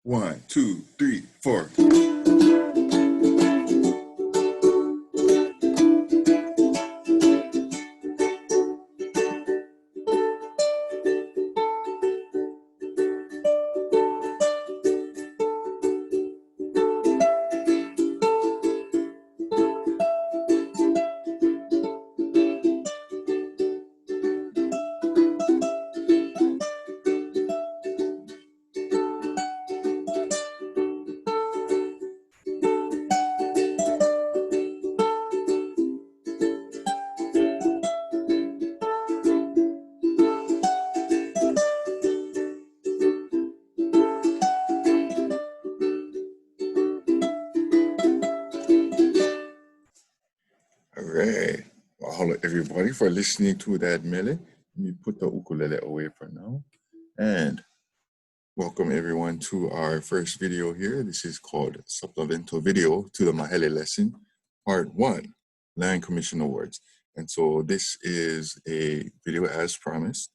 1, 2, 3, 4. All right. Well, hello everybody for listening to that Mahele. Let me put the ukulele away for now. And welcome everyone to our first video here. This is called Supplemental Video to the Mahele Lesson, Part 1, Land Commission Awards. And so this is a video as promised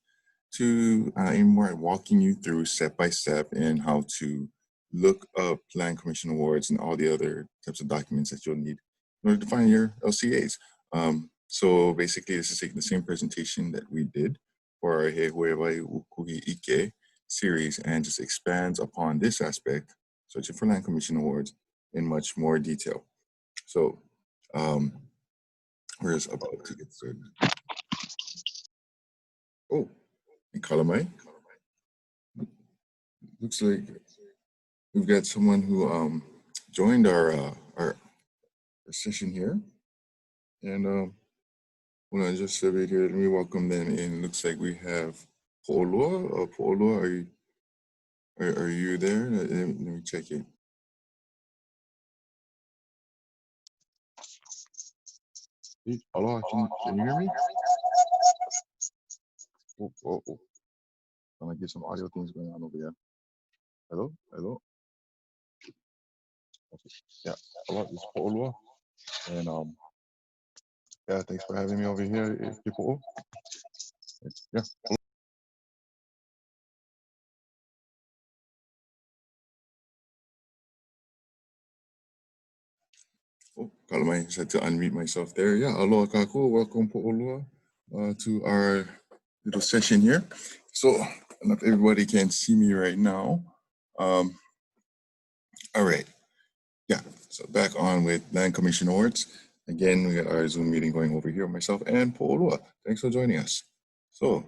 to aim more at walking you through step by step in how to look up Land Commission Awards and all the other types of documents that you'll need in order to find your LCAs. So basically, this is taking the same presentation that we did for our Hehuewa Ukugi Ike series and just expands upon this aspect, searching for Land Commission Awards, in much more detail. So we're just about to get started. Oh, and Kalamai. Looks like we've got someone who joined our session here, and hold on just a bit here. Let me welcome them in. Looks like we have Paolo. Paolo, are you there? Let me check it. Hey, hello, can you hear me? Oh. I'm gonna get some audio things going on over here. Hello. Okay. Yeah. Hello, this is Paolo, and yeah, thanks for having me over here, people. Yeah. Oh, Kalamai just had to unmute myself there. Yeah, aloha kako, welcome Paolo to our little session here. So, I don't know if everybody can see me right now. All right. Yeah, so back on with Land Commission Awards. Again, we got our Zoom meeting going over here, myself and Paolo. Thanks for joining us. So,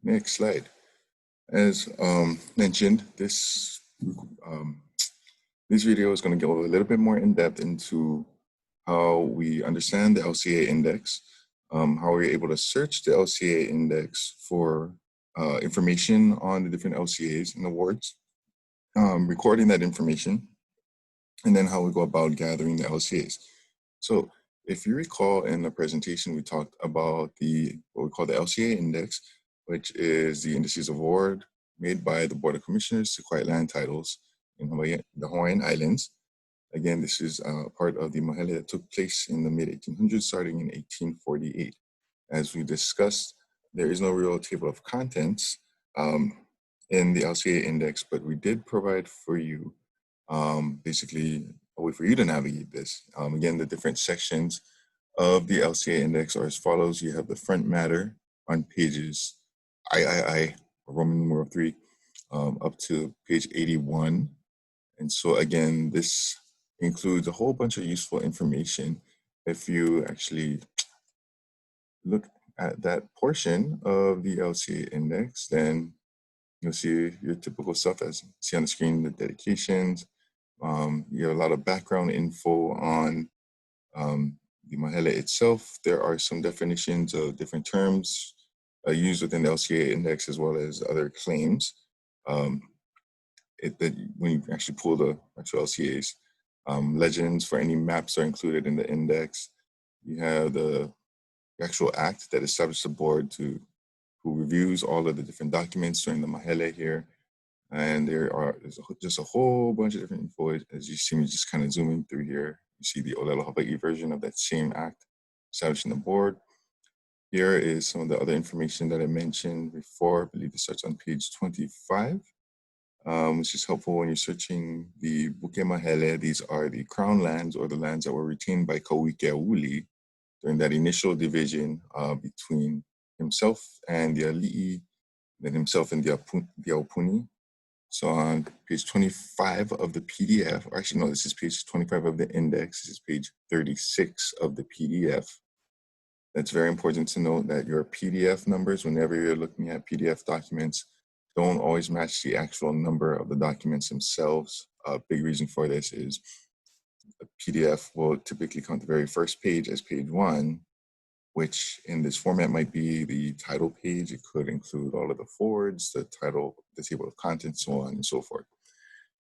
next slide. As mentioned, this video is going to go a little bit more in depth into how we understand the LCA index, how we're able to search the LCA index for information on the different LCAs and awards, recording that information, and then how we go about gathering the LCAs. So if you recall in the presentation, we talked about what we call the LCA index, which is the indices of award made by the Board of Commissioners to quiet land titles in the Hawaiian Islands. Again, this is part of the Mahele that took place in the mid-1800s, starting in 1848. As we discussed, there is no real table of contents in the LCA index, but we did provide for you basically a way for you to navigate this. Again, the different sections of the LCA index are as follows. You have the front matter on pages III, Roman numeral 3, up to page 81. And so again, this includes a whole bunch of useful information. If you actually look at that portion of the LCA index, then you'll see your typical stuff as you see on the screen, the dedications. You have a lot of background info on the Mahele itself. There are some definitions of different terms used within the LCA index as well as other claims. When you actually pull the actual LCAs, legends for any maps are included in the index. You have the actual act that established the board who reviews all of the different documents during the Mahele here. And there's just a whole bunch of different info. As you see me just kind of zooming through here, you see the Olelo Hawaii version of that same act establishing the board. Here is some of the other information that I mentioned before. I believe it starts on page 25. which is helpful when you're searching the Buke Mahele. These are the crown lands or the lands that were retained by Kauikeauli during that initial division between himself and the Ali'i, then himself and the Aupuni. So on page 25 of the PDF, or actually no, this is page 25 of the index, this is page 36 of the PDF. It's very important to note that your PDF numbers, whenever you're looking at PDF documents, don't always match the actual number of the documents themselves. A big reason for this is a PDF will typically count the very first page as page 1, which in this format might be the title page. It could include all of the forwards, the title, the table of contents, so on and so forth.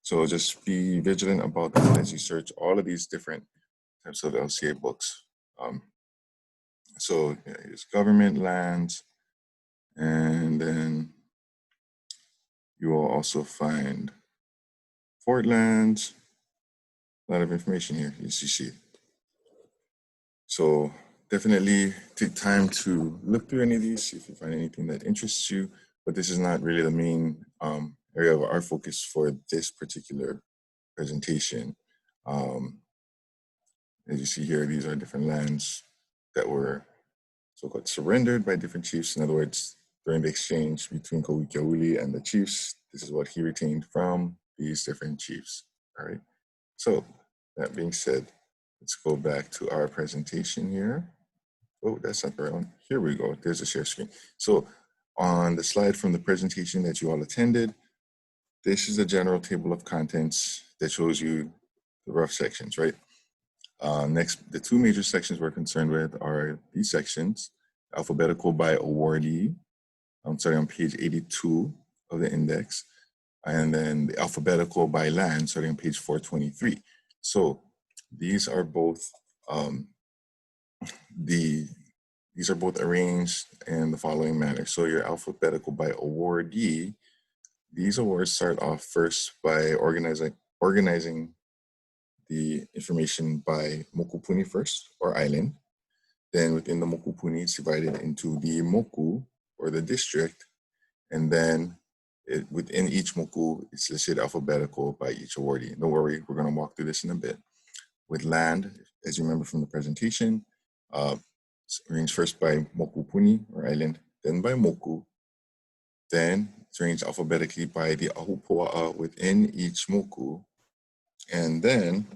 So just be vigilant about that as you search all of these different types of LCA books. So it's government lands, and then you will also find fort lands. A lot of information here, as you see. So definitely take time to look through any of these, see if you find anything that interests you, but this is not really the main area of our focus for this particular presentation. As you see here, these are different lands that were so-called surrendered by different chiefs. In other words, during the exchange between Kauikeauli and the chiefs, this is what he retained from these different chiefs, all right? So that being said, let's go back to our presentation here. Oh, that's not the right one. Here we go. There's a share screen. So on the slide from the presentation that you all attended, this is a general table of contents that shows you the rough sections, right? Next, the two major sections we're concerned with are these sections, alphabetical by awardee, starting on page 82 of the index, and then the alphabetical by land, starting on page 423. So these are both these are both arranged in the following manner. So your alphabetical by awardee, these awards start off first by organizing the information by mokupuni first, or island. Then within the mokupuni, it's divided into the moku, or the district, and then within each moku, it's listed alphabetical by each awardee. Don't worry, we're going to walk through this in a bit. With land, as you remember from the presentation, it's arranged first by mokupuni, or island, then by moku. Then it's arranged alphabetically by the ahupua'a within each moku. And then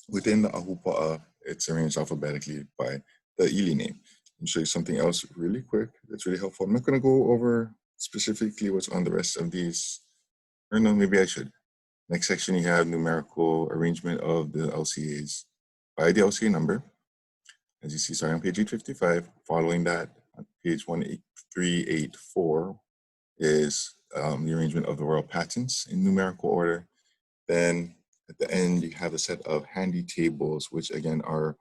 within the ahupua'a, it's arranged alphabetically by the ili name. I'll show you something else really quick that's really helpful. I'm not going to go over specifically what's on the rest of these, or no, maybe I should. Next section, you have numerical arrangement of the LCAs by the LCA number. As you see, starting on page 855, following that, on page 18384 is the arrangement of the royal patents in numerical order. Then at the end, you have a set of handy tables, which again are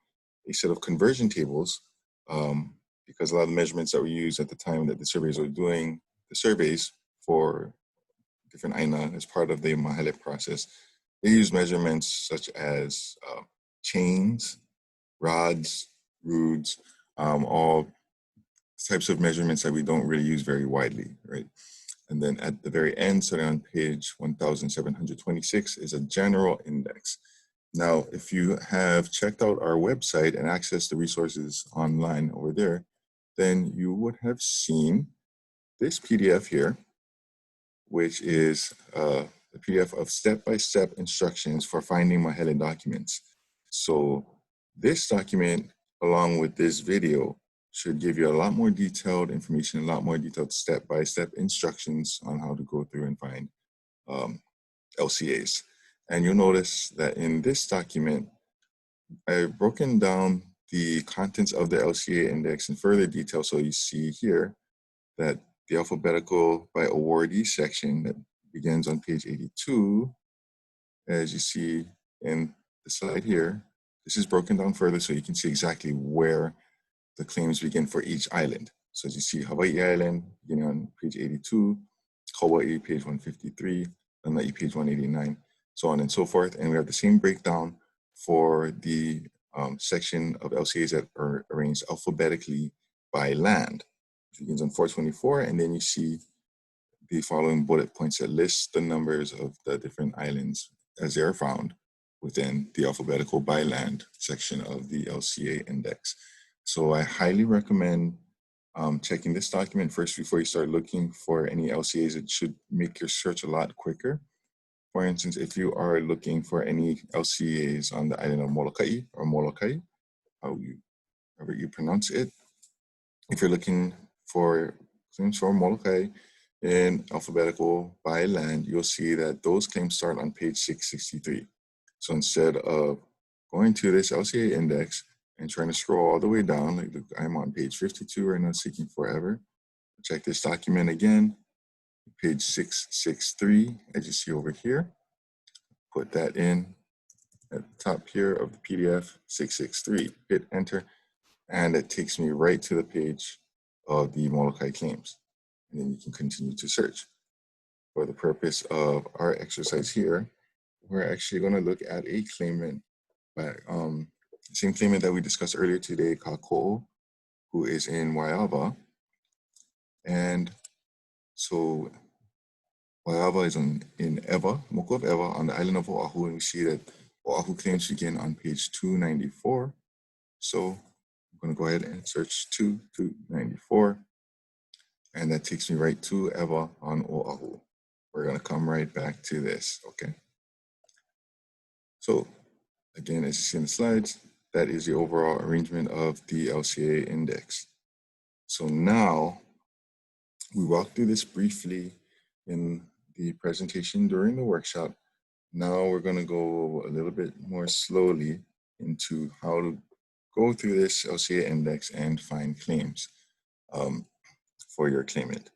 a set of conversion tables, because a lot of the measurements that were used at the time that the surveys were doing the surveys for different aina as part of the Mahele process, they use measurements such as chains, rods, roods, all types of measurements that we don't really use very widely, right? And then at the very end, starting on page 1726, is a general index. Now, if you have checked out our website and accessed the resources online over there, then you would have seen this PDF here, which is a PDF of step-by-step instructions for finding Mahele documents. So this document, along with this video, should give you a lot more detailed information, a lot more detailed step-by-step instructions on how to go through and find LCAs. And you'll notice that in this document, I've broken down the contents of the LCA index in further detail. So you see here that the alphabetical by awardee section that begins on page 82, as you see in the slide here, this is broken down further so you can see exactly where the claims begin for each island. So as you see, Hawaii Island beginning on page 82, Kauai page 153, Lanai page 189, so on and so forth. And we have the same breakdown for the section of LCAs that are arranged alphabetically by land. It begins on 424, and then you see the following bullet points that list the numbers of the different islands as they are found within the alphabetical by land section of the LCA index. So I highly recommend checking this document first before you start looking for any LCAs. It should make your search a lot quicker. For instance, if you are looking for any LCAs on the island of Molokai or Molokai, however you pronounce it, if you're looking for claims for Molokai in alphabetical by land, you'll see that those claims start on page 663. So instead of going to this LCA index and trying to scroll all the way down, like I'm on page 52 right now, seeking forever. Check this document again, page 663, as you see over here. Put that in at the top here of the PDF, 663, hit enter, and it takes me right to the page of the Molokai claims. And then you can continue to search. For the purpose of our exercise here, we're actually going to look at a claimant, same claimant that we discussed earlier today, Kako'o, who is in Waiava. And so Waiava is in Ewa, Moku of Ewa, on the island of Oahu, and we see that Oahu claims begin on page 294. So I'm going to go ahead and search 294, and that takes me right to Ewa on Oahu. We're going to come right back to this, okay? So again, as you see in the slides, that is the overall arrangement of the LCA index. So now we walked through this briefly in the presentation during the workshop. Now we're going to go a little bit more slowly into how to go through this LCA index and find claims for your claimant.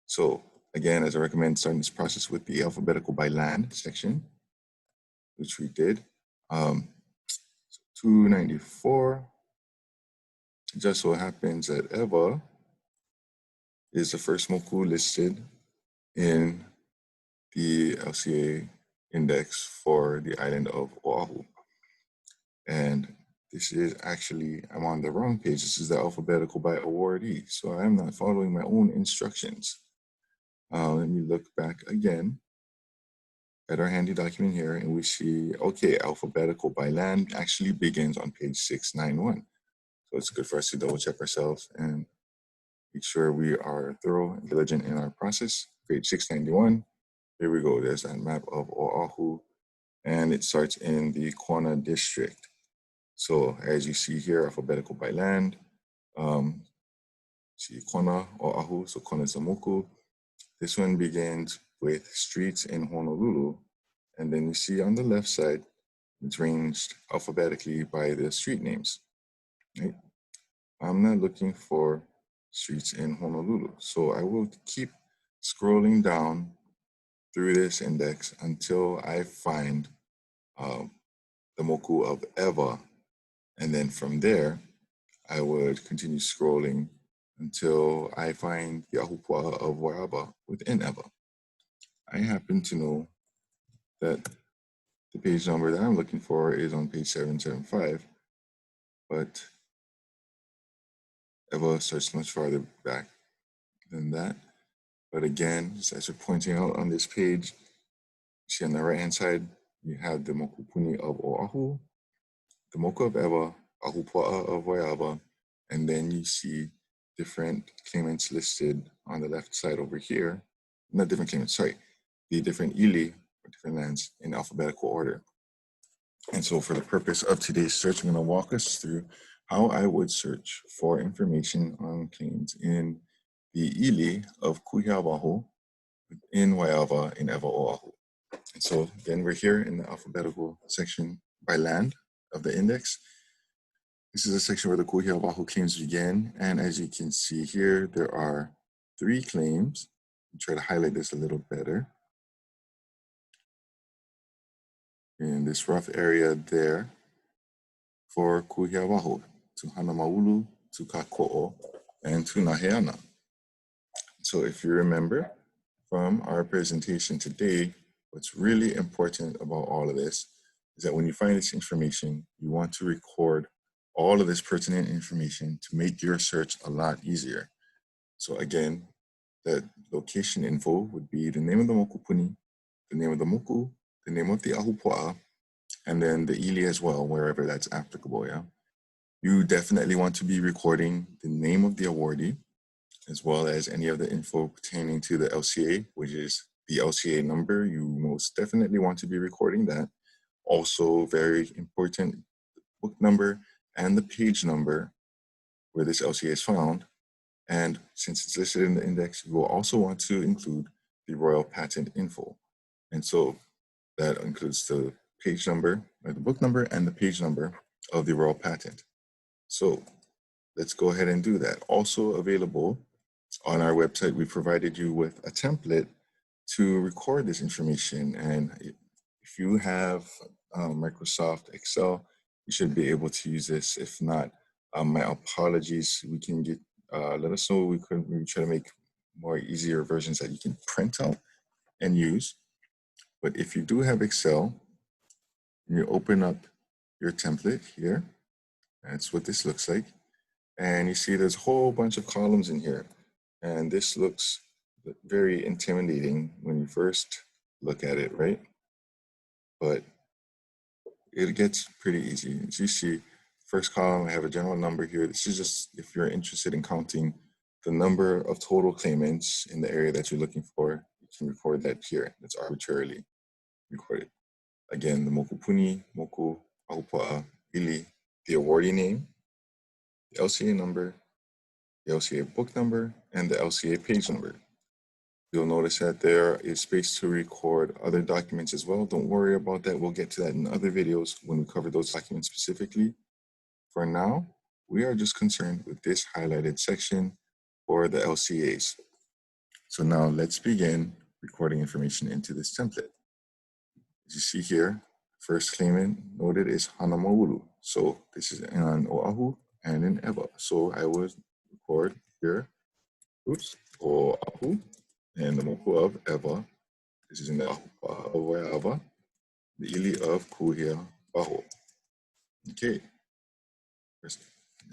So again, as I recommend starting this process with the alphabetical by land section, which we did. 294, just so happens that Ewa is the first moku listed in the LCA index for the island of Oahu. And this is actually, I'm on the wrong page. This is the alphabetical by awardee. So I'm not following my own instructions. Let me look back again at our handy document here, and we see, okay, alphabetical by land actually begins on page 691. So it's good for us to double check ourselves and make sure we are thorough and diligent in our process. Page 691, here we go. There's that map of Oahu, and it starts in the Kona district. So as you see here, alphabetical by land, see Kona, Oahu, so Kona is the moku. This one begins with streets in Honolulu, and then you see on the left side, it's ranged alphabetically by the street names. Right? I'm not looking for streets in Honolulu, so I will keep scrolling down through this index until I find the moku of Ewa, and then from there, I would continue scrolling until I find the ahupua'a of Waiava within Ewa. I happen to know that the page number that I'm looking for is on page 775, but Ewa starts much farther back than that. But again, just as we're pointing out on this page, you see on the right-hand side, you have the mokupuni of Oahu, the moku of Ewa, ahupua'a of Waiava, and then you see different claimants listed on the left side over here. Not different claimants, sorry, the different ili, or different lands in alphabetical order. And so for the purpose of today's search, I'm going to walk us through how I would search for information on claims in the ili of Kuhiawaho in Waiava in Ewa Oahu. And so again, we're here in the alphabetical section by land of the index. This is a section where the Kuhiawaho claims begin. And as you can see here, there are 3 claims. I'll try to highlight this a little better. In this rough area there for Kuhiawaho, to Hanamaulu, to Kako'o, and to Naheana. So if you remember from our presentation today, what's really important about all of this is that when you find this information, you want to record all of this pertinent information to make your search a lot easier. So again, that location info would be the name of the mokupuni, the name of the moku, the name of the ahupua'a, and then the ili as well, wherever that's applicable, yeah? You definitely want to be recording the name of the awardee, as well as any of the info pertaining to the LCA, which is the LCA number. You most definitely want to be recording that. Also, very important, book number and the page number where this LCA is found. And since it's listed in the index, you will also want to include the royal patent info. And so that includes the page number, or the book number, and the page number of the royal patent. So let's go ahead and do that. Also available on our website, we provided you with a template to record this information. And if you have Microsoft Excel, you should be able to use this. If not, my apologies. We can get, let us know. We could maybe try to make more easier versions that you can print out and use. But if you do have Excel, you open up your template here. That's what this looks like. And you see there's a whole bunch of columns in here. And this looks very intimidating when you first look at it, right? But it gets pretty easy. As you see, first column, I have a general number here. This is just if you're interested in counting the number of total claimants in the area that you're looking for, you can record that here. That's arbitrarily recorded. Again, the mokupuni, moku, ahupua'a, ili, the awardee name, the LCA number, the LCA book number, and the LCA page number. You'll notice that there is space to record other documents as well. Don't worry about that. We'll get to that in other videos when we cover those documents specifically. For now, we are just concerned with this highlighted section for the LCAs. So now let's begin recording information into this template. As you see here, first claimant noted is Hanamaulu. So this is on Oahu and in Ewa. So I will record here, Oahu, and the moku of Ewa. This is in the Ahupua'a of Waiawa, the ili of Kuhia Baho. Okay.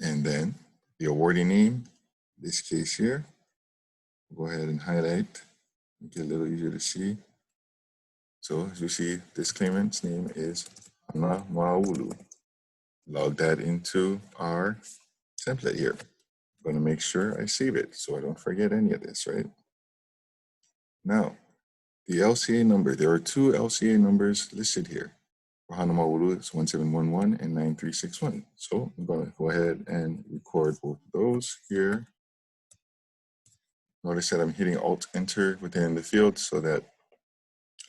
And then the awardee name, this case here, go ahead and highlight, make it a little easier to see. So as you see, this claimant's name is Hana Maulu. Log that into our template here. I'm going to make sure I save it so I don't forget any of this, right? Now, the LCA number, there are two LCA numbers listed here. For Hanamaulu, it's 1711 and 9361. So I'm going to go ahead and record both of those here. Notice that I'm hitting Alt-Enter within the field so that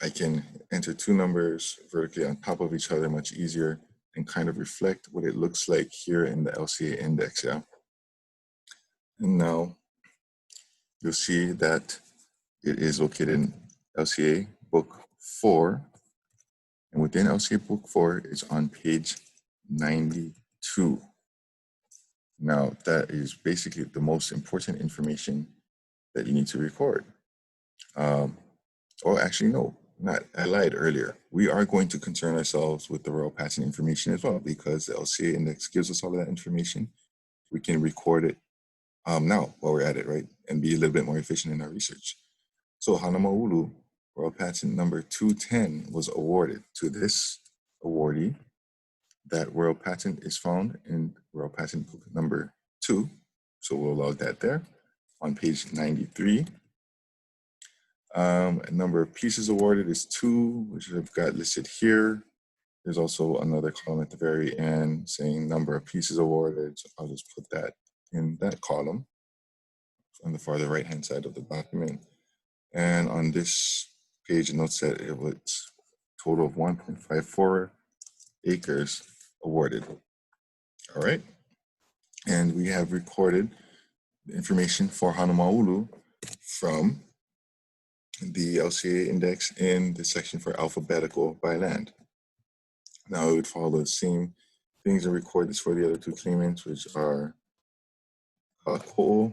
I can enter two numbers vertically on top of each other much easier and kind of reflect what it looks like here in the LCA index, yeah? And now you'll see that it is located in LCA Book 4. And within LCA Book 4, it's on page 92. Now, that is basically the most important information that you need to record. Or actually, no, not. I lied earlier. We are going to concern ourselves with the royal patent information as well because the LCA index gives us all of that information. We can record it now while we're at it, right? And be a little bit more efficient in our research. So Hanamaulu, royal patent number 210 was awarded to this awardee. That royal patent is found in royal patent book number 2. So we'll log that there on page 93. Number of pieces awarded is 2, which I've got listed here. There's also another column at the very end saying number of pieces awarded. So I'll just put that in that column on the farther right-hand side of the document. And on this page, it notes that it was a total of 1.54 acres awarded. All right. And we have recorded the information for Hanamaulu from the LCA index in the section for alphabetical by land. Now it would follow the same things and record this for the other two claimants, which are Kako.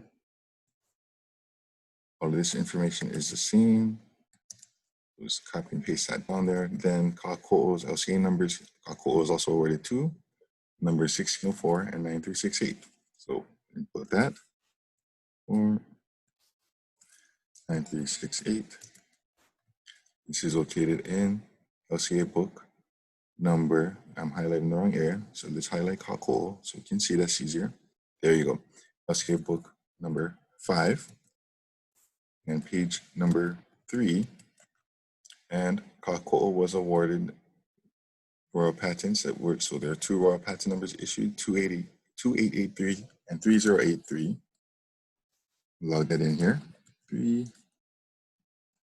All of this information is the same. Just copy and paste that down there. Then Kako's LCA numbers, Kako is also awarded 2, numbers 1604 and 9368. So put that. 9368. This is located in LCA book number, I'm highlighting the wrong area, so let's highlight Kakol so you can see that's easier. There you go. LCA book number 5 and page number 3. And Kakol was awarded royal patents that were, so there are 2 royal patent numbers issued, 2883 and 3083. Log that in here. 3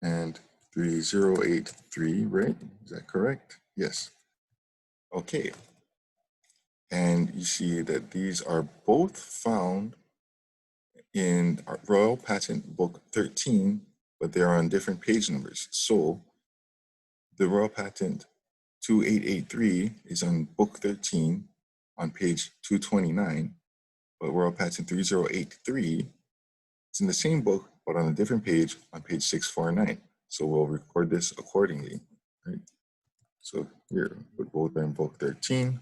and 3083, right? Is that correct? Yes. Okay. And you see that these are both found in Royal Patent Book 13, but they're on different page numbers. So the Royal Patent 2883 is on Book 13 on page 229, but Royal Patent 3083 is in the same book, but on a different page on page 649. So we'll record this accordingly, right? So here, but both are in Book 13.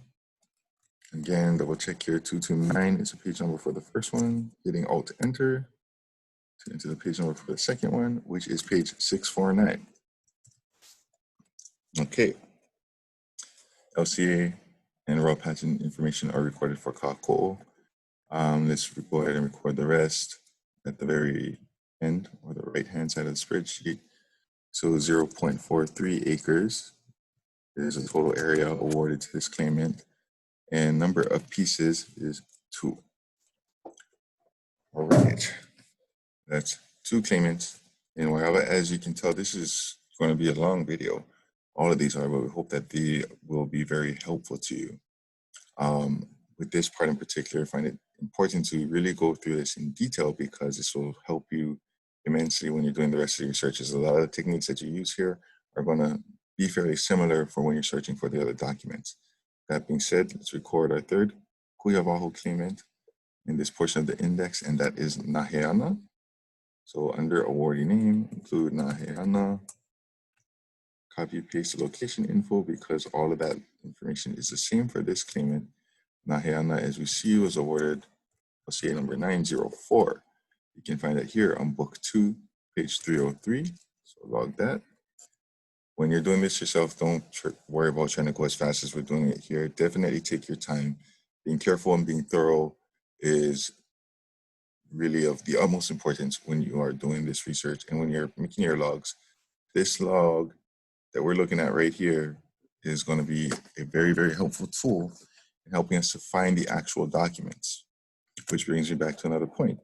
Again, double check here, 229 is the page number for the first one, hitting Alt Enter to enter the page number for the second one, which is page 649. Okay. LCA and raw patent information are recorded for Kakol. Let's go ahead and record the rest at the very end or the right-hand side of the spreadsheet. So 0.43 acres is the total area awarded to this claimant, and number of pieces is 2. All right, that's 2 claimants. And however, as you can tell, this is going to be a long video. All of these are, but we hope that they will be very helpful to you. With this part in particular, I find it important to really go through this in detail because this will help you immensely when you're doing the rest of your searches. A lot of the techniques that you use here are going to be fairly similar for when you're searching for the other documents. That being said, let's record our third Kuyavaho claimant in this portion of the index, and that is Naheana. So under awardee name, include Naheana. Copy paste the location info because all of that information is the same for this claimant. Naheana, as we see, was awarded LCA number 904. You can find it here on book 2, page 303. So log that. When you're doing this yourself, don't worry about trying to go as fast as we're doing it here. Definitely take your time. Being careful and being thorough is really of the utmost importance when you are doing this research and when you're making your logs. This log that we're looking at right here is going to be a very, very helpful tool in helping us to find the actual documents, which brings me back to another point.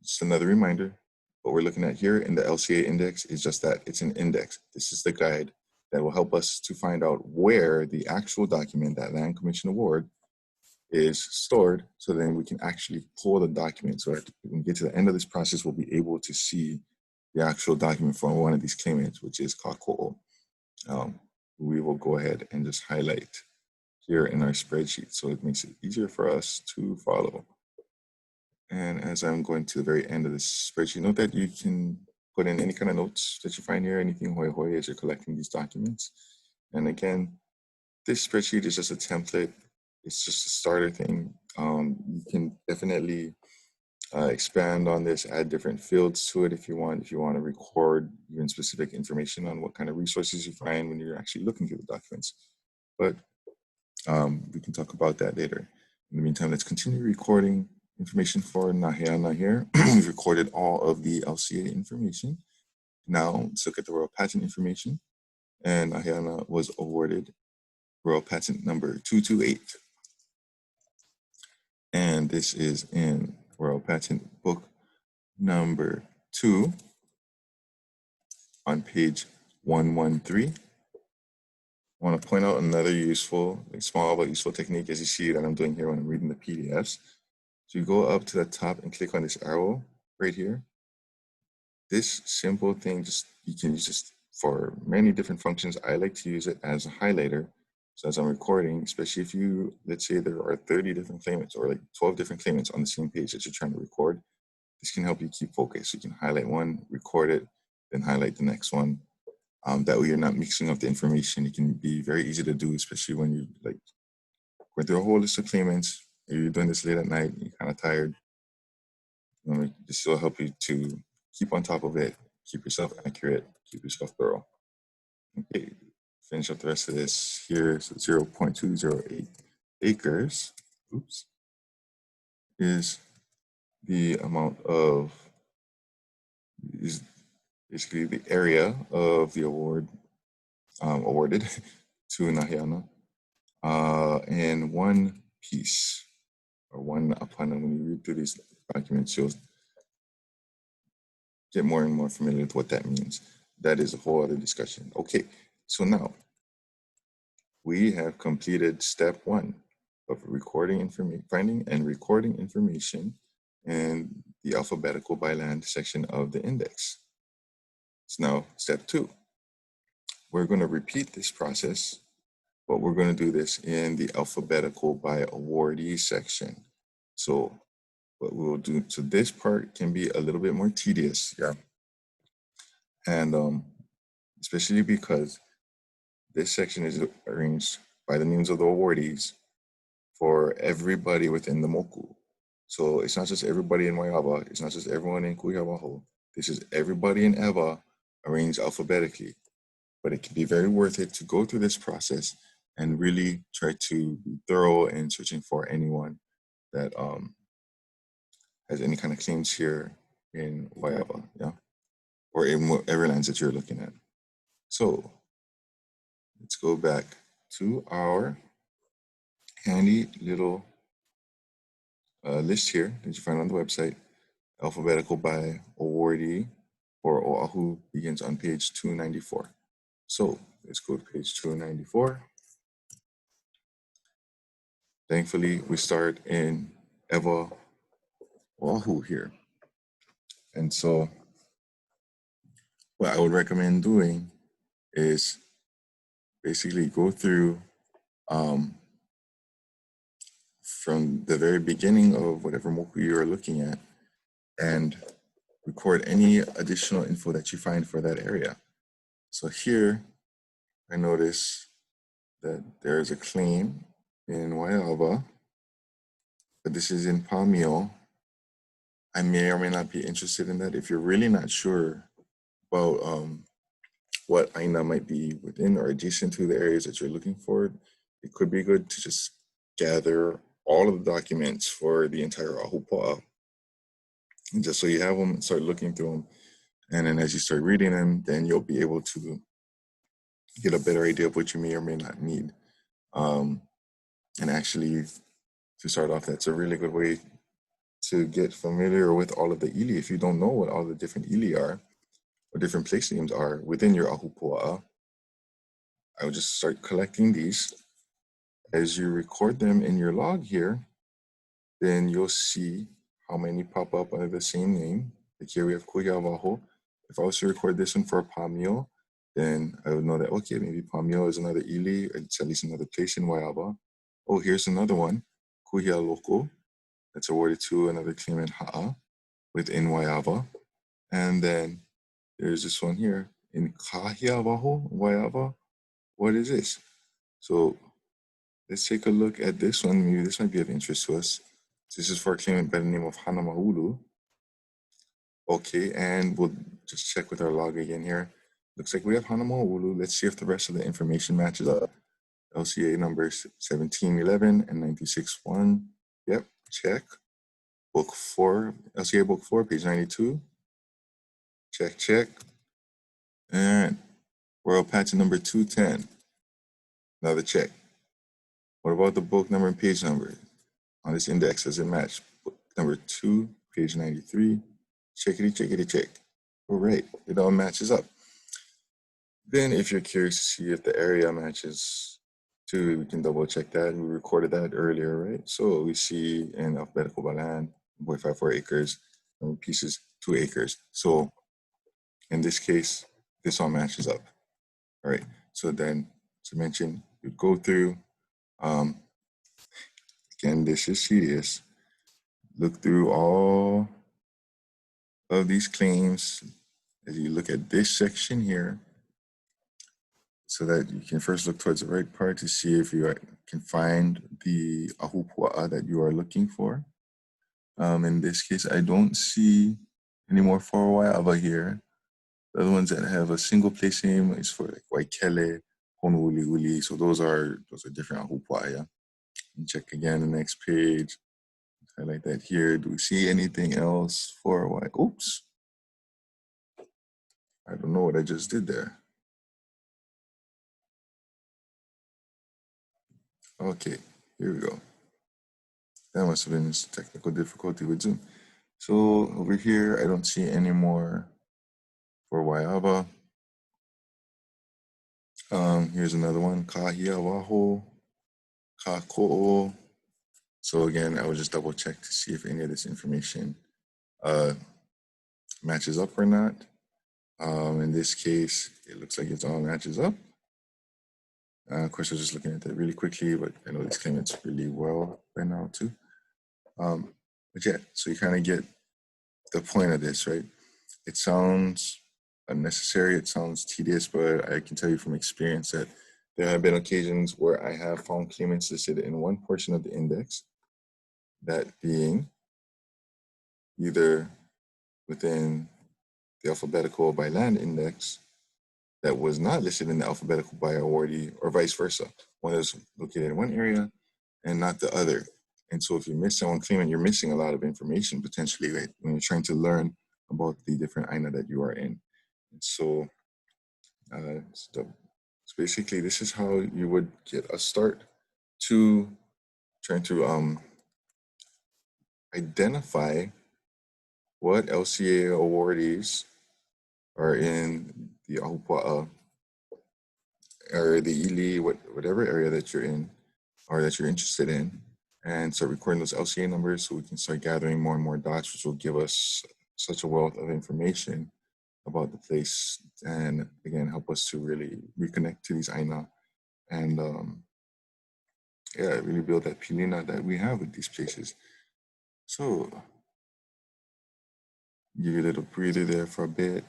Just another reminder, what we're looking at here in the LCA index is just that, it's an index. This is the guide that will help us to find out where the actual document, that Land Commission Award, is stored, so then we can actually pull the document so that when we get to the end of this process, we'll be able to see the actual document from one of these claimants, which is Kakoo. We will go ahead and just highlight here in our spreadsheet so it makes it easier for us to follow. And as I'm going to the very end of this spreadsheet, note that you can put in any kind of notes that you find here, anything hoy as you're collecting these documents. And again, this spreadsheet is just a template. It's just a starter thing. You can definitely expand on this, add different fields to it if you want to record even specific information on what kind of resources you find when you're actually looking through the documents. But we can talk about that later. In the meantime, let's continue recording information for Naheana here. We've recorded all of the LCA information. Now let's look at the Royal Patent information. And Naheana was awarded Royal Patent number 228. And this is in Royal Patent book number 2 on page 113. I want to point out another useful, small but useful technique, as you see that I'm doing here when I'm reading the PDFs. So you go up to the top and click on this arrow right here. This simple thing, you can use this for many different functions. I like to use it as a highlighter. So as I'm recording, especially if you, let's say there are 30 different claimants or like 12 different claimants on the same page that you're trying to record, this can help you keep focus. You can highlight one, record it, then highlight the next one. That way you're not mixing up the information. It can be very easy to do, especially when you like going through a whole list of claimants. If you're doing this late at night, you're kind of tired. This will help you to keep on top of it keep yourself accurate, keep yourself thorough. Okay, finish up the rest of this. Here's 0.208 acres. Oops, is the amount of, is basically the area of the award awarded to Nahiana in one piece or one upon. When you read through these documents, you'll get more and more familiar with what that means. That is a whole other discussion. Okay, so now we have completed step 1 of recording information, finding and recording information in the alphabetical by land section of the index. So now step 2, we're going to repeat this process, but we're going to do this in the alphabetical by awardee section. So what we'll do, so this part can be a little bit more tedious, yeah, and especially because this section is arranged by the names of the awardees for everybody within the moku. So it's not just everybody in Waiaba, it's not just everyone in Kuhiawaho. This is everybody in Ewa arranged alphabetically. But it can be very worth it to go through this process and really try to be thorough in searching for anyone that has any kind of claims here in Waiaba, yeah, or in whatever lands that you're looking at. So let's go back to our handy little list here that you find on the website. Alphabetical by awardee for Oahu begins on page 294. So let's go to page 294. Thankfully, we start in Ewa, Oahu here. And so what I would recommend doing is basically go through from the very beginning of whatever moku you are looking at and record any additional info that you find for that area. So here, I notice that there is a claim in Waiaba, but this is in Palmio. I may or may not be interested in that. If you're really not sure about what aina might be within or adjacent to the areas that you're looking for, it could be good to just gather all of the documents for the entire ahupua'a, and just so you have them, start looking through them, and then as you start reading them, then you'll be able to get a better idea of what you may or may not need. And actually, to start off, that's a really good way to get familiar with all of the ili. If you don't know what all the different ili are, or different place names are within your ahupua'a, I would just start collecting these. As you record them in your log here, then you'll see how many pop up under the same name. Like here we have Kuhiawaho. If I was to record this one for Pamio, then I would know that, okay, maybe Pamio is another ili, or it's at least another place in Waiaba. Oh, here's another one, Kuhialoko, that's awarded to another claimant Ha'a within Waiaba. And then there's this one here in Kahiawaho, Waiaba. What is this? So let's take a look at this one. Maybe this might be of interest to us. This is for a claimant by the name of Hanamaulu. Okay, and we'll just check with our log again here. Looks like we have Hanamaulu. Let's see if the rest of the information matches up. LCA numbers 1711 and 961. Yep, check. Book 4, LCA book 4, page 92. Check, check. And Royal Patent number 210. Another check. What about the book number and page number on this index? Does it match? Book number 2, page 93. Checkity, checkity, check. All right, it all matches up. Then if you're curious to see if the area matches too, we can double check that. We recorded that earlier, right? So we see in alphabetical by land, 1.54 acres, and pieces 2 acres. So in this case, this all matches up. All right, so then to mention, you go through, again, this is tedious. Look through all of these claims as you look at this section here, so that you can first look towards the right part to see if you can find the ahupua'a that you are looking for. In this case, I don't see any more 4 Waiaba here. The other ones that have a single place name is for like Waikele, Honolulu. So those are different Ahupua. And check again the next page. Highlight that here. Do we see anything else for why? Oops. I don't know what I just did there. Okay, here we go. That must have been a technical difficulty with Zoom. So over here, I don't see any more for Waiaba. Here's another one, Kahia Waho, Kako'o. So again, I would just double check to see if any of this information matches up or not. In this case, it looks like it all matches up. Of course, I was just looking at that really quickly, but I know these claimants really well by now too. But yeah, so you kind of get the point of this, right? It sounds unnecessary, it sounds tedious, but I can tell you from experience that there have been occasions where I have found claimants listed in one portion of the index, that being either within the alphabetical by land index that was not listed in the alphabetical by awardee, or vice versa. One is located in one area and not the other. And so if you miss someone claimant, you're missing a lot of information potentially, right, when you're trying to learn about the different INA that you are in. And so basically, this is how you would get a start to trying to identify what LCA awardees are in the Ahupua'a or the Ili, whatever area that you're in or that you're interested in, and start recording those LCA numbers so we can start gathering more and more dots, which will give us such a wealth of information about the place and again help us to really reconnect to these Aina and really build that pilina that we have with these places. So give you a little breather there for a bit.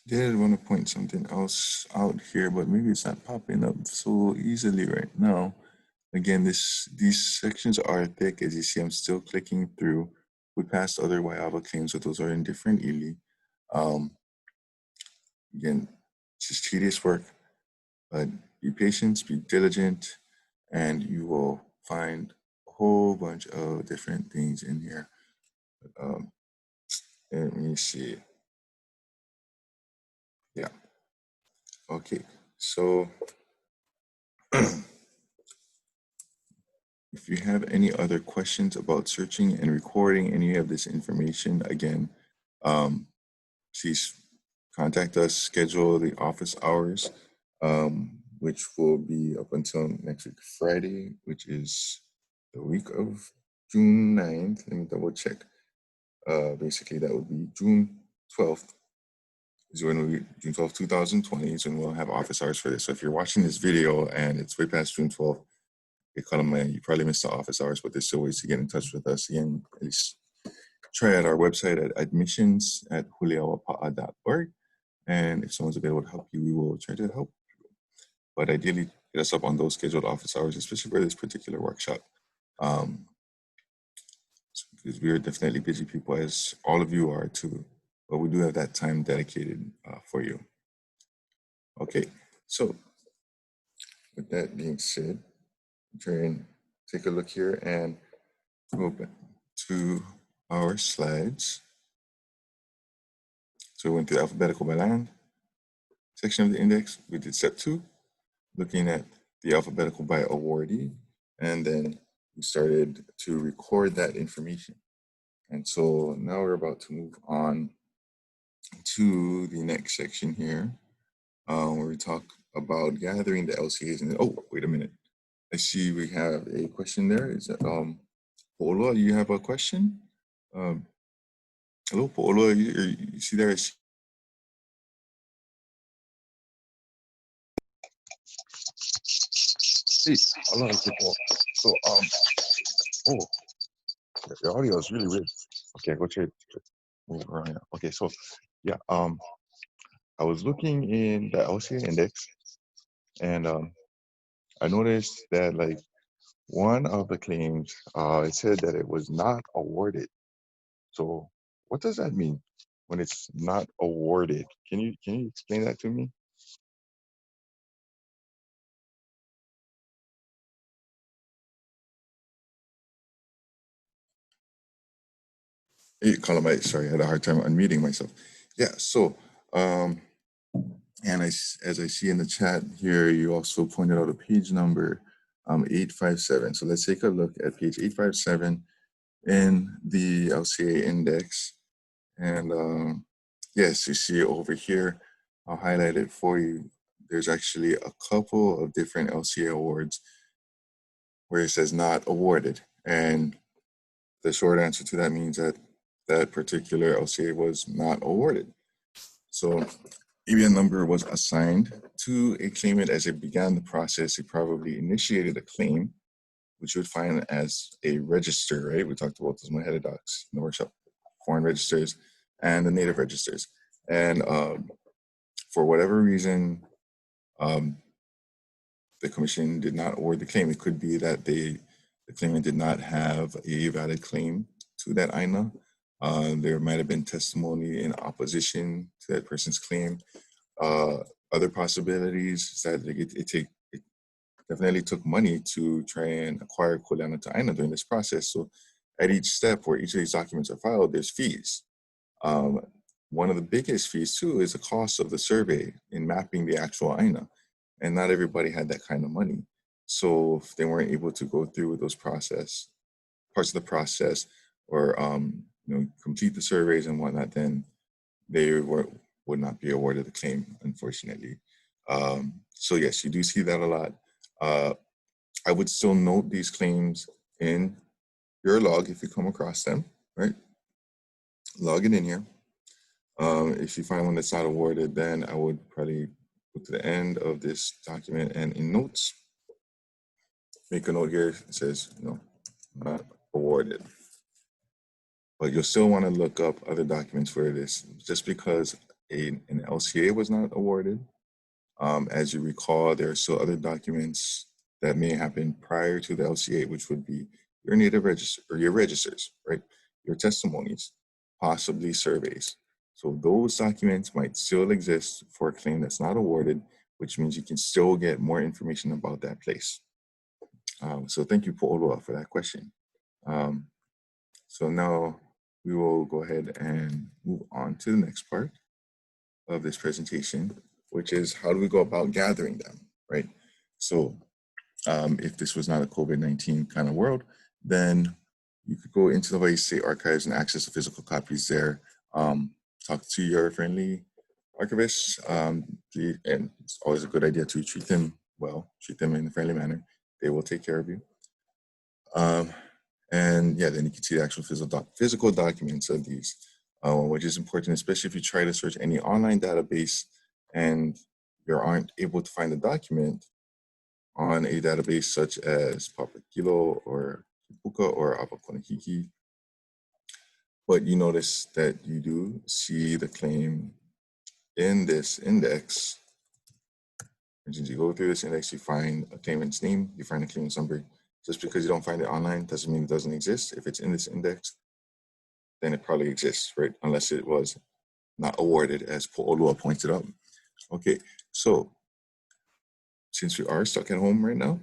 Did want to point something else out here, but maybe it's not popping up so easily right now. Again, these sections are thick. As you see, I'm still clicking through. We passed other Waiava claims, but those are in different Ili. Again, it's just tedious work, but be patient, be diligent, and you will find a whole bunch of different things in here. Let me see. Yeah. Okay. So if you have any other questions about searching and recording any of this information, again, please contact us, schedule the office hours, which will be up until next week, Friday, which is the week of June 9th. Let me double check. Basically, that would be June 12th. Is when we, June 12th, 2020 is when we'll have office hours for this. So if you're watching this video and it's way past June 12th, you probably missed the office hours, but there's still ways to get in touch with us. Again, at least try out our website at admissions@huleawapa'a.org. And if someone's available to help you, we will try to help. But ideally, get us up on those scheduled office hours, especially for this particular workshop. Because we are definitely busy people, as all of you are too. But we do have that time dedicated for you. Okay, so with that being said, try and take a look here and go back to our slides. So we went through alphabetical by land section of the index. We did step 2, looking at the alphabetical by awardee, and then we started to record that information. And so now we're about to move on to the next section here, where we talk about gathering the LCAs. And oh, wait a minute. I see we have a question there. Is that Paola, you have a question? Hello, Paola, you see there? Hey, hello, people. So, oh, your audio is really weird. Okay, go to move around now. Okay, so yeah, I was looking in the LCA index, and I noticed that like one of the claims, it said that it was not awarded. So what does that mean when it's not awarded? Can you explain that to me? Hey, Colin, sorry, I had a hard time unmuting myself. Yeah, so um, and as I see in the chat here, you also pointed out a page number, 857. So let's take a look at page 857 in the LCA index. And yes, you see it over here. I'll highlight it for you. There's actually a couple of different LCA awards where it says not awarded. And the short answer to that means that that particular LCA was not awarded. So maybe a number was assigned to a claimant as it began the process. It probably initiated a claim, which you would find as a register, right? We talked about those Mahele docs in the workshop, foreign registers and the native registers. And for whatever reason, um, the commission did not award the claim. It could be that the claimant did not have a valid claim to that INA. There might have been testimony in opposition to that person's claim. Other possibilities is that it definitely took money to try and acquire Kuleana to INA during this process. So at each step where each of these documents are filed, there's fees. One of the biggest fees too is the cost of the survey in mapping the actual INA. And not everybody had that kind of money. So if they weren't able to go through with those parts of the process or complete the surveys and whatnot, then they would not be awarded the claim, unfortunately. So yes, you do see that a lot. I would still note these claims in your log if you come across them, right? Log it in here. If you find one that's not awarded, then I would probably go to the end of this document and in notes, make a note here that says, not awarded. But you'll still want to look up other documents for this. Just because an LCA was not awarded, as you recall, there are still other documents that may happen prior to the LCA, which would be your native register or your registers, right? Your testimonies, possibly surveys. So those documents might still exist for a claim that's not awarded, which means you can still get more information about that place. So thank you, Paolo, for that question. So now we will go ahead and move on to the next part of this presentation, which is how do we go about gathering them, right? So if this was not a COVID-19 kind of world, then you could go into the Hawaii State Archives and access the physical copies there. Talk to your friendly archivists, and it's always a good idea to treat them well, treat them in a friendly manner. They will take care of you. And yeah, then you can see the actual physical documents of these, which is important, especially if you try to search any online database and you aren't able to find the document on a database such as Papakilo or Kipuka or Apakonahiki, but you notice that you do see the claim in this index. And as you go through this index, you find a claimant's name, you find a claimant's number. Just because you don't find it online doesn't mean it doesn't exist. If it's in this index, then it probably exists, right? Unless it was not awarded, as Po'olua pointed out. Okay, so since we are stuck at home right now,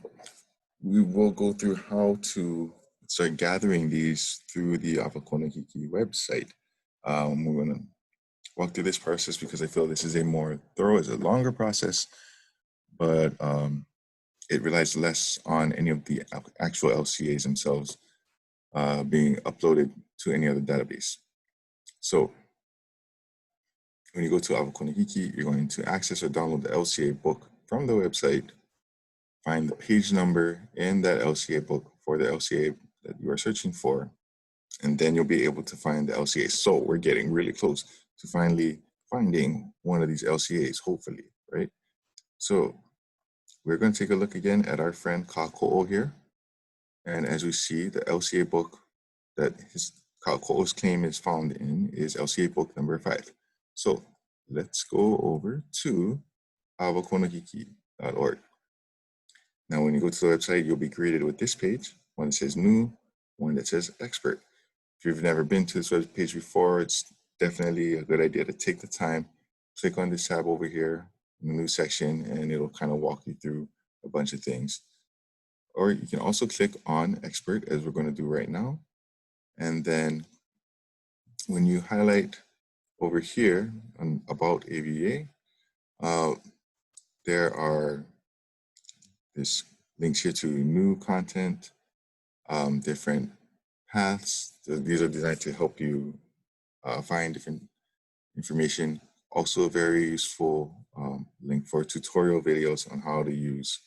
we will go through how to start gathering these through the Apakonahiki website. We're going to walk through this process because I feel this is a more thorough, it's a longer process, but it relies less on any of the actual LCAs themselves being uploaded to any other database. So when you go to Apakonahiki, you're going to access or download the LCA book from the website, find the page number in that LCA book for the LCA that you are searching for, and then you'll be able to find the LCA. So we're getting really close to finally finding one of these LCAs, hopefully, right? So we're going to take a look again at our friend Kako'o here. And as we see, the LCA book that Kako'o's claim is found in is LCA book number 5. So let's go over to awakonahiki.org. Now, when you go to the website, you'll be greeted with this page, one that says new, one that says expert. If you've never been to this web page before, it's definitely a good idea to take the time, click on this tab over here in the new section, and it'll kind of walk you through a bunch of things. Or you can also click on expert, as we're going to do right now. And then when you highlight over here on about ABA, there are this links here to new content, different paths. So these are designed to help you find different information. Also a very useful link for tutorial videos on how to use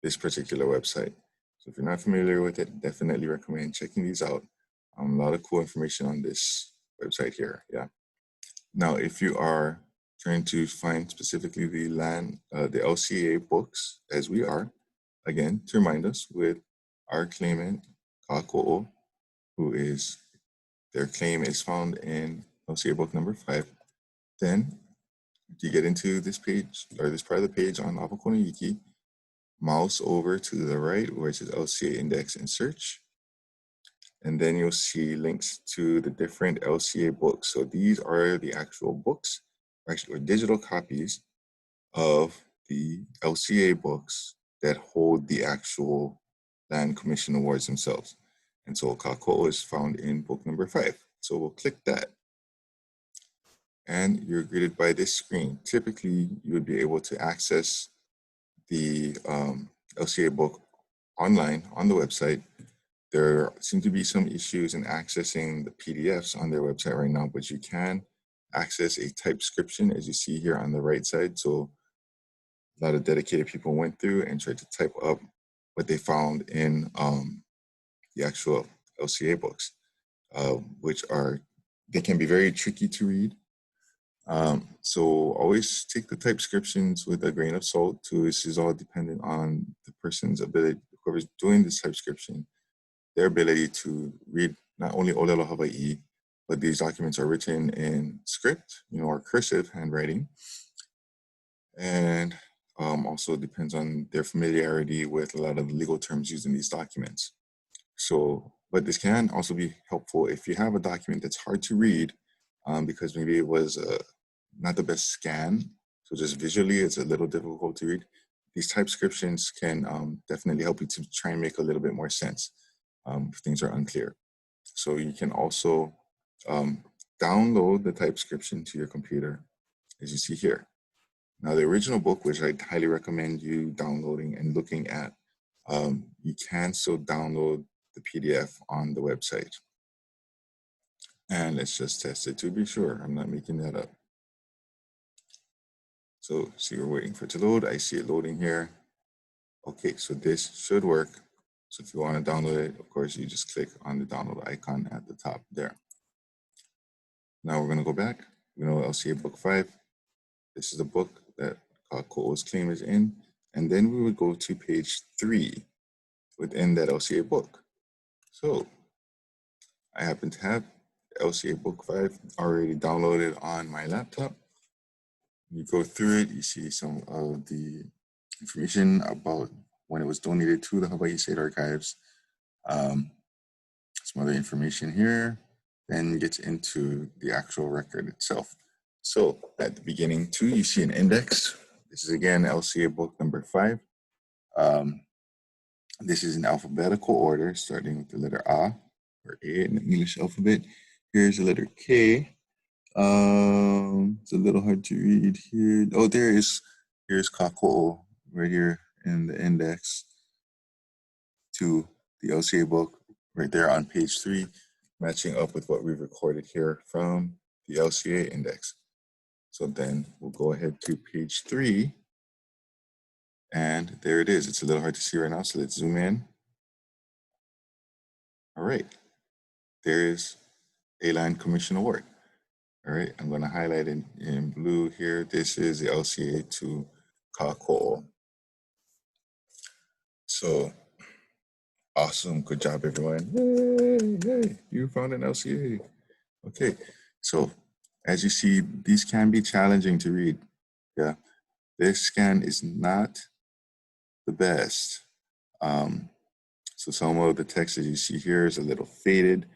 this particular website. So if you're not familiar with it, definitely recommend checking these out. A lot of cool information on this website here, yeah. Now, if you are trying to find specifically the LCA books, as we are, again, to remind us, with our claimant, Kako'o, their claim is found in LCA book number 5. Then, if you get into this page, or this part of the page on Apakono Wiki, mouse over to the right where it says LCA index and search. And then you'll see links to the different LCA books. So these are the actual books, or digital copies of the LCA books that hold the actual Land Commission Awards themselves. And so Kako'o is found in book number 5. So we'll click that. And you're greeted by this screen. Typically, you would be able to access the LCA book online on the website. There seem to be some issues in accessing the PDFs on their website right now, but you can access a typescription, as you see here on the right side. So a lot of dedicated people went through and tried to type up what they found in the actual LCA books, which they can be very tricky to read. So always take the typescriptions with a grain of salt too. This is all dependent on the person's ability, whoever's doing this typescription, their ability to read not only Olelo Hawaii, but these documents are written in script, or cursive handwriting. And also depends on their familiarity with a lot of the legal terms used in these documents. So, but this can also be helpful if you have a document that's hard to read because maybe it was not the best scan. So just visually, it's a little difficult to read. These typescriptions can definitely help you to try and make a little bit more sense if things are unclear. So you can also download the typescription to your computer, as you see here. Now, the original book, which I highly recommend you downloading and looking at, you can still download the PDF on the website. And let's just test it to be sure. I'm not making that up. So, see, we're waiting for it to load. I see it loading here. Okay, so this should work. So if you want to download it, of course, you just click on the download icon at the top there. Now we're going to go back. LCA book 5. This is the book that Kako'o's claim is in. And then we would go to page 3 within that LCA book. So I happen to have LCA book 5 already downloaded on my laptop. You go through it, you see some of the information about when it was donated to the Hawaii State Archives. Some other information here, then gets into the actual record itself. So at the beginning too, you see an index. This is again LCA book number 5. This is in alphabetical order, starting with the letter A or A in the English alphabet. Here's the letter K. It's a little hard to read here. Oh, here's Kako'o right here in the index to the LCA book right there on page 3, matching up with what we've recorded here from the LCA index. So then we'll go ahead to page 3, and there it is. It's a little hard to see right now, so let's zoom in. All right, there's a Land Commission Award. All right, I'm going to highlight in blue here. This is the LCA to Kako'o. So awesome, good job, everyone. Yay, you found an LCA. Okay, so as you see, these can be challenging to read. Yeah, this scan is not the best. So some of the text that you see here is a little faded.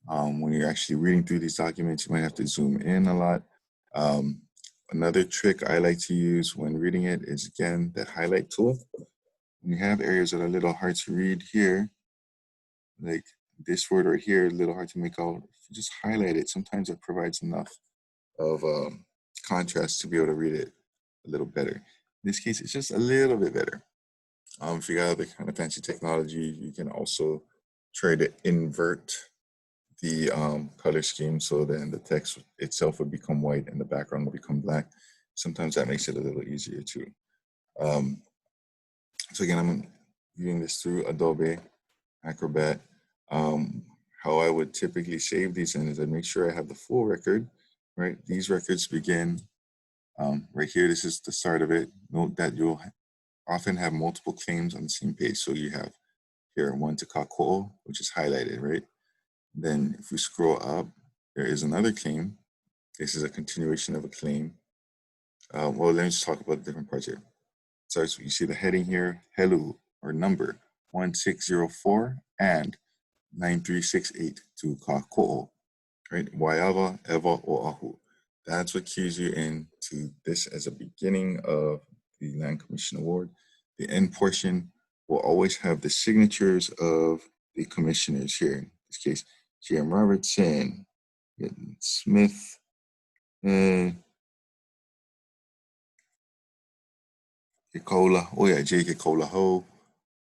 When you're actually reading through these documents, you might have to zoom in a lot. Another trick I like to use when reading it is, again, that highlight tool. When you have areas that are a little hard to read here, like this word right here, a little hard to make out, if you just highlight it, sometimes it provides enough of contrast to be able to read it a little better. In this case, it's just a little bit better. If you got other kind of fancy technology, you can also try to invert the color scheme, so then the text itself would become white and the background will become black. Sometimes that makes it a little easier too. So again, I'm viewing this through Adobe Acrobat. How I would typically save these in is I'd make sure I have the full record, right? These records begin right here. This is the start of it. Note that you'll often have multiple claims on the same page. So you have here one to Kako'o, which is highlighted, right? Then if we scroll up, there is another claim. This is a continuation of a claim. Well, let me just talk about the different parts here. So you see the heading here, Helu, or number 1604 and 9368 to Kako'o, right? Waiava, Eva, Oahu. That's what cues you in to this as a beginning of the Land Commission Award. The end portion will always have the signatures of the commissioners here. In this case, J.M. Robertson, Smith, Kekola, oh yeah, J. Kekola Ho,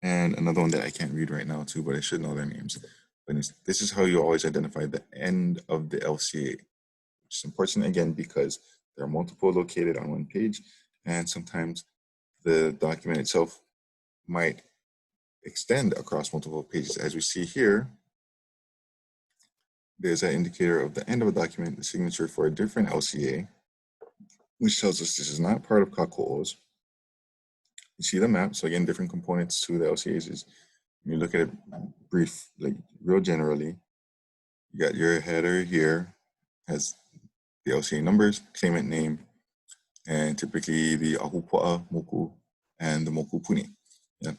and another one that I can't read right now too, but I should know their names. But this is how you always identify the end of the LCA, which is important again because there are multiple located on one page, and sometimes the document itself might extend across multiple pages. As we see here, there's an indicator of the end of a document, the signature for a different LCA, which tells us this is not part of Kako'o's. You see the map, so again, different components to the LCAs is, when you look at it brief, like real generally, you got your header here, has the LCA numbers, claimant name, and typically the Ahupua'a, Moku, and the Moku Puni. Yeah.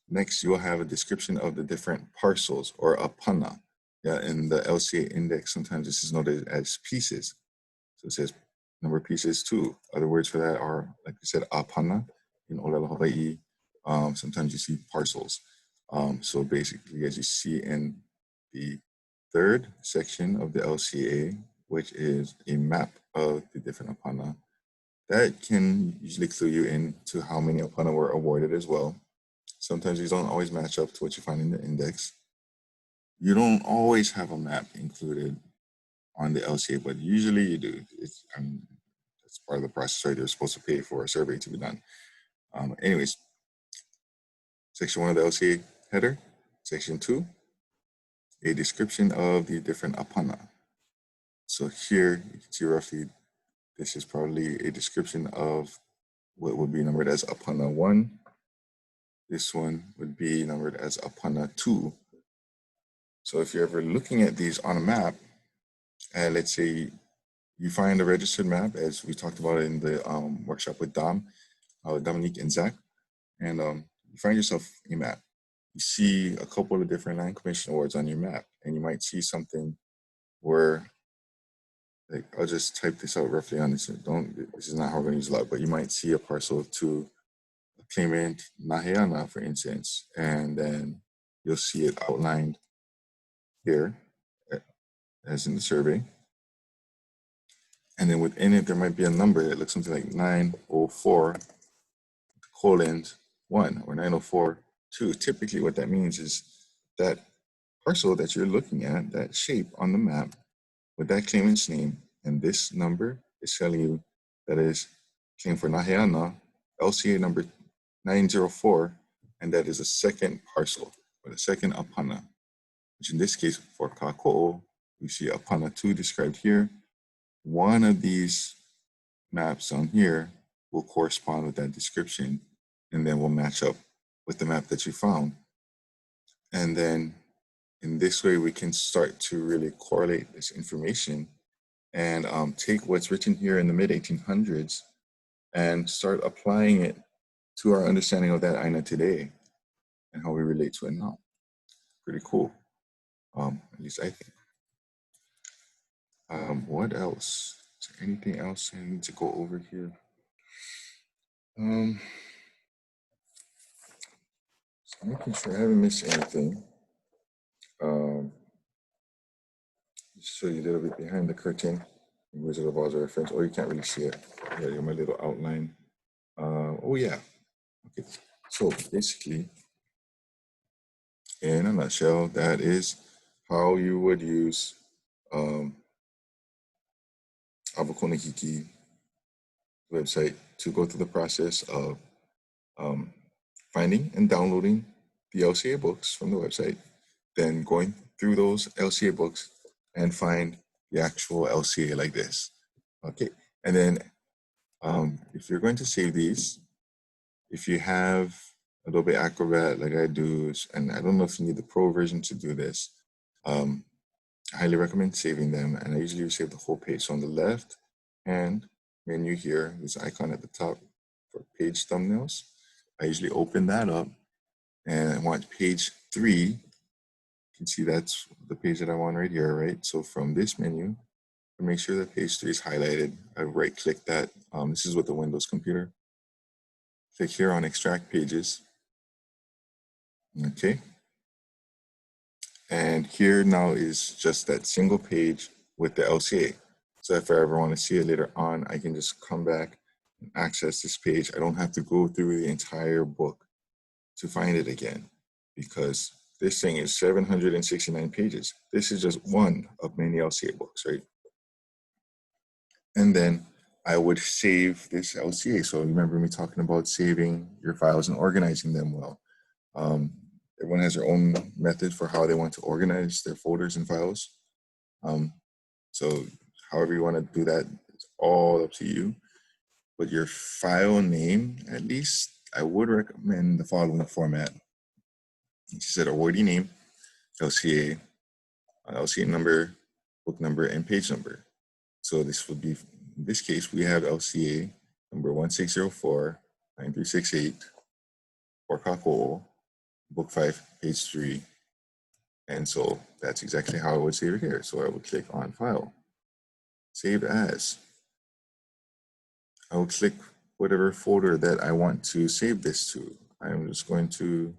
Next, you'll have a description of the different parcels or apana. Yeah, in the LCA index, sometimes this is noted as pieces. So it says number of pieces too. Other words for that are, like I said, apana in Olelo, Hawaii. Sometimes you see parcels. So basically, as you see in the third section of the LCA, which is a map of the different apana, that can usually clue you into how many apana were awarded as well. Sometimes these don't always match up to what you find in the index. You don't always have a map included on the LCA, but usually you do. That's part of the process, right? They're supposed to pay for a survey to be done. Anyways, section 1 of the LCA header. Section 2, a description of the different apana. So here you can see roughly, this is probably a description of what would be numbered as apana 1. This one would be numbered as apana 2. So if you're ever looking at these on a map, and let's say you find a registered map, as we talked about in the workshop with Dominique and Zach, and you find yourself a map. You see a couple of different Land Commission awards on your map, and you might see something where, like, I'll just type this out roughly on this. This is not how we're going to use a lot, but you might see a parcel to a claimant Naheana, for instance, and then you'll see it outlined here, as in the survey. And then within it, there might be a number that looks something like 904 colon 1 or 904 2. Typically what that means is that parcel that you're looking at, that shape on the map with that claimant's name and this number is telling you that is claim for Naheana, LCA number 904, and that is a second parcel or the second apana, which in this case for Kako'o, we see apana 2 described here. One of these maps on here will correspond with that description and then will match up with the map that you found. And then in this way, we can start to really correlate this information and take what's written here in the mid-1800s and start applying it to our understanding of that Aina today and how we relate to it now. Pretty cool, at least I think. What else? Is there anything else I need to go over here? Um, so making sure I haven't missed anything. Just show you a little bit behind the curtain. Wizard of Oz reference. Oh, you can't really see it. Yeah, my little outline. Oh yeah. Okay. So basically, in a nutshell, that is how you would use um, Abakonakiki website to go through the process of um, finding and downloading the LCA books from the website, then going through those LCA books and find the actual LCA like this. Okay, and then if you're going to save these, if you have Adobe Acrobat like I do, and I don't know if you need the pro version to do this, I highly recommend saving them. And I usually save the whole page. So on the left hand menu here, there's an icon at the top for page thumbnails. I usually open that up and I want page 3. You can see that's the page that I want right here, right? So from this menu, to make sure that page 3 is highlighted, I right click that. This is with the Windows computer. Click here on extract pages. Okay. And here now is just that single page with the LCA. So if I ever want to see it later on, I can just come back and access this page. I don't have to go through the entire book to find it again, because this thing is 769 pages. This is just one of many LCA books, right? And then I would save this LCA. So remember me talking about saving your files and organizing them well. Everyone has their own method for how they want to organize their folders and files. So however you want to do that, it's all up to you. But your file name, at least, I would recommend the following format. She said awardee name, LCA, LCA number, book number, and page number. So this would be, in this case, we have LCA number 1604-9368 for Kako, book 5, page 3. And so that's exactly how I would save it here. So I would click on File, Save As. I will click whatever folder that I want to save this to. I'm just going to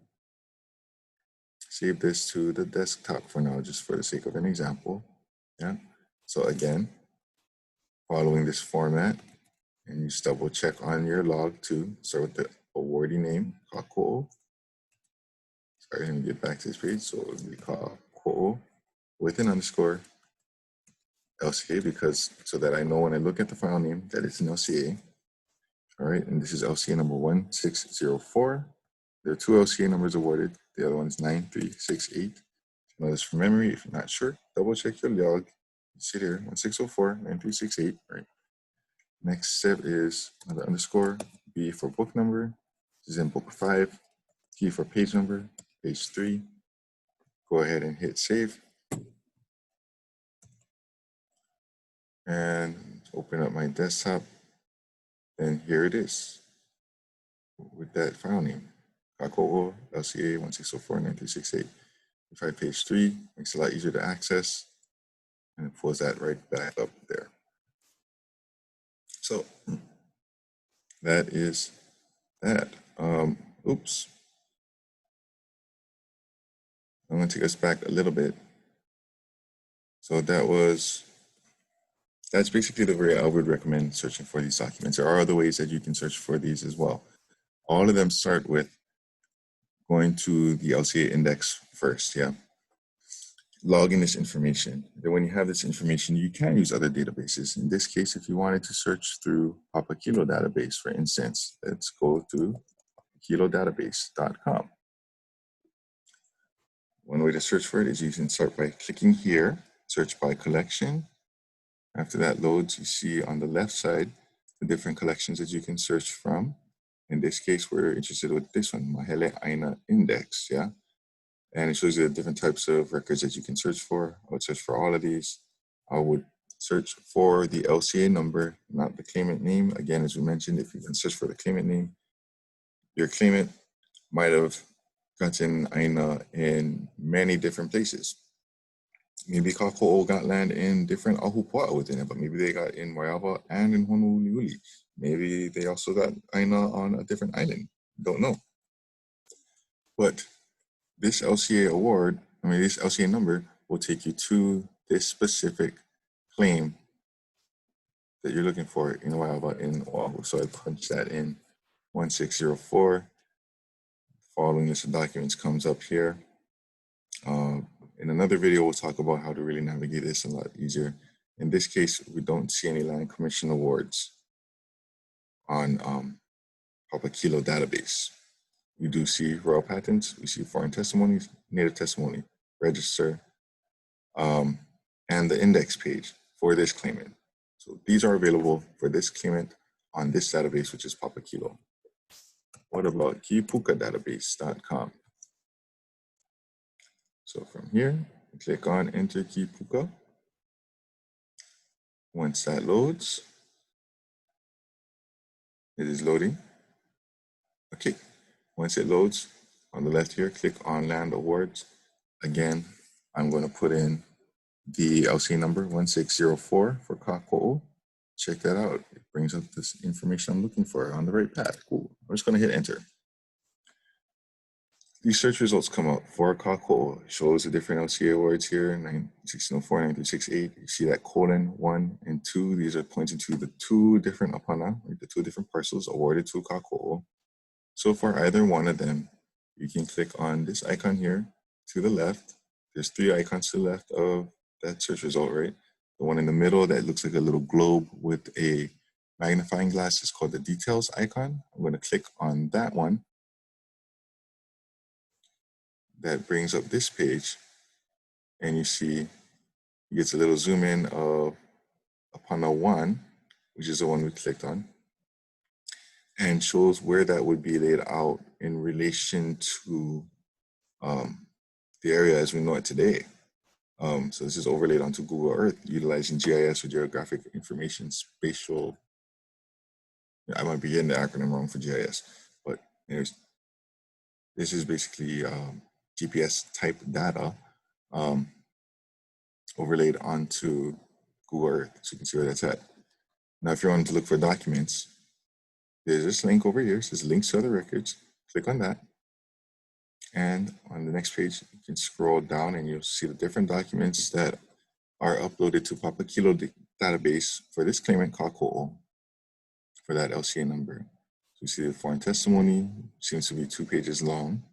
save this to the desktop for now, just for the sake of an example. Yeah. So again, following this format, and you just double check on your log to start with the awardee name, Kako. Sorry, let me get back to this page. So it would be Kako with an underscore LCA, because so that I know when I look at the file name that it's an LCA. All right, and this is LCA number 1604. There are 2 LCA numbers awarded. The other one is 9368. Know this from memory. If you're not sure, double check your log. You see here, 1604-9368. Right. Next step is another underscore, B for book number. This is in book 5. T for page number, page 3. Go ahead and hit save. And open up my desktop. And here it is with that file name. Kako LCA 1604-9368. If I page 3, makes it a lot easier to access, and it pulls that right back up there. So that is that. Oops. I'm going to take us back a little bit. So that's basically the way I would recommend searching for these documents. There are other ways that you can search for these as well. All of them start with going to the LCA index first, yeah? Logging this information. Then when you have this information, you can use other databases. In this case, if you wanted to search through Papa Kilo database, for instance, let's go to kilodatabase.com. One way to search for it is you can start by clicking here, search by collection. After that loads, you see on the left side the different collections that you can search from. In this case, we're interested with this one, Mahele Aina Index, yeah? And it shows you the different types of records that you can search for. I would search for all of these. I would search for the LCA number, not the claimant name. Again, as we mentioned, if you can search for the claimant name, your claimant might have gotten AINA in many different places. Maybe Kako'o got land in different Ahupua'a within it, but maybe they got in Moyava and in Honolulu. Maybe they also got Aina on a different island. Don't know. But this LCA award, this LCA number will take you to this specific claim that you're looking for in Moyava in Oahu. So I punch that in 1604. Following list of documents comes up here. In another video, we'll talk about how to really navigate this a lot easier. In this case, we don't see any Land Commission awards on Papakilo database. We do see royal patents, we see foreign testimonies, native testimony, register, and the index page for this claimant. So these are available for this claimant on this database, which is Papakilo. What about kipukadatabase.com? So from here, click on Enter Kipuka. Once that loads, it is loading. Okay, once it loads, on the left here, click on Land Awards. Again, I'm going to put in the LC number 1604 for Kako'o. Check that out. It brings up this information I'm looking for on the right path. Cool. I'm just going to hit enter. These search results come up for Kako'o. It shows the different LCA awards here, 1604, 9368. You see that colon 1 and 2. These are pointing to the two different apana, the two different parcels awarded to Kako'o. So for either one of them, you can click on this icon here to the left. There's 3 icons to the left of that search result, right? The one in the middle that looks like a little globe with a magnifying glass is called the details icon. I'm going to click on that one. That brings up this page, and you see it gets a little zoom in of Apana 1, which is the one we clicked on, and shows where that would be laid out in relation to the area as we know it today. So this is overlaid onto Google Earth utilizing GIS or Geographic Information Spatial. I might be getting the acronym wrong for GIS, but anyways, this is basically GPS type data overlaid onto Google Earth, so you can see where that's at. Now, if you want to look for documents, there's this link over here. It says links to other records. Click on that. And on the next page, you can scroll down and you'll see the different documents that are uploaded to Papakilo database for this claimant, Kako'o, for that LCA number. So you see the foreign testimony, seems to be 2 pages long.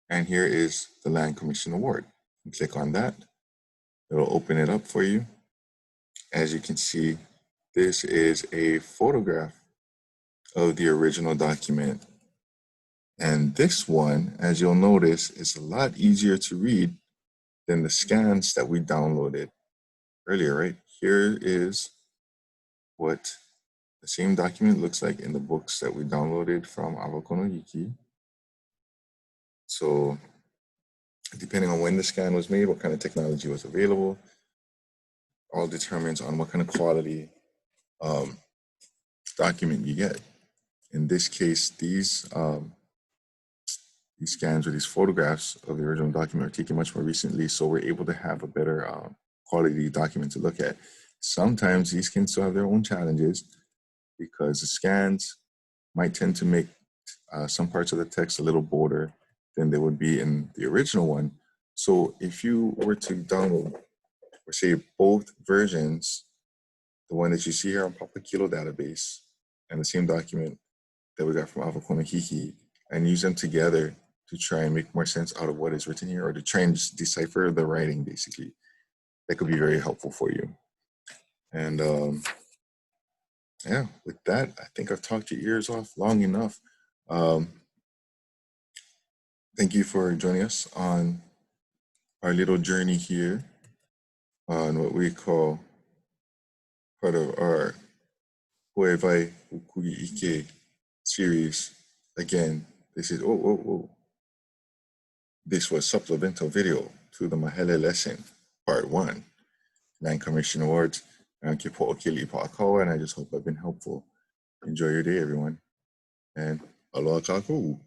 And here is the Land Commission Award. You click on that. It'll open it up for you. As you can see, this is a photograph of the original document. And this one, as you'll notice, is a lot easier to read than the scans that we downloaded earlier, right? Here is what the same document looks like in the books that we downloaded from Awakono Yiki. So depending on when the scan was made, what kind of technology was available, all determines on what kind of quality document you get. In this case, these scans or these photographs of the original document are taken much more recently, so we're able to have a better quality document to look at. Sometimes these can still have their own challenges because the scans might tend to make some parts of the text a little bolder than they would be in the original one. So if you were to download, or say both versions, the one that you see here on Papakilo database and the same document that we got from Awakono Hiki, and use them together to try and make more sense out of what is written here, or to try and just decipher the writing, basically, that could be very helpful for you. And yeah, with that, I think I've talked your ears off long enough. Thank you for joining us on our little journey here on what we call part of our Huevai Ukugi Ike series. Again, this is, this was supplemental video to the Mahele lesson, part 1, Land Commission Awards. And I just hope I've been helpful. Enjoy your day, everyone. And aloha kakou.